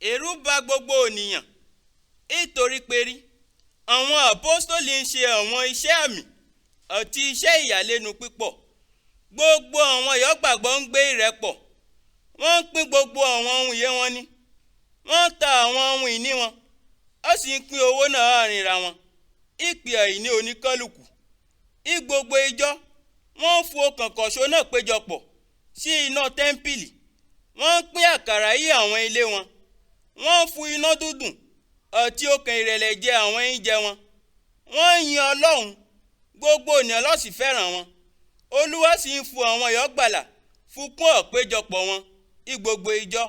ẹ̀rù bà gbogbo ènìyàn nítorí pé àwọn àpọ́stélì ń ṣe àwọn iṣẹ́ àmì àti iṣẹ́ ìyàlẹ́nu pípọ̀. Gbogbo àwọn ìyọ́gbàgbọ́ ń gbé ìrẹ́pọ̀. Wọ́n ń pín gbogbo àwọn ohun ìyè wọn ní. Wọ́n ń ta àwọn ohun ìní wọn. Ó sì ń pín owó náà láàrin ra wọn. Ìpè àìní oníkálùkù. Gbogbo ìjọ wọ́n ń fo kànkọ̀ṣó náà péjọpọ̀ sí iná tẹ́ḿpìlì. Wọ́n ń pín àkàrà yí àwọn ilé wọn. Wọ́n ń fún iná dúdùn àti ọkàn ìrẹ̀lẹ̀ jẹ àwọn oúnjẹ wọn. Wọ́n ń yin Ọlọ́run. Gbogbo ènìyàn ló sì fẹ́ràn wọn. Olúwa sì ń fún àwọn ìyọ́gbàlà fún kún àpéjọpọ̀ wọn ní gbogbo ìjọ.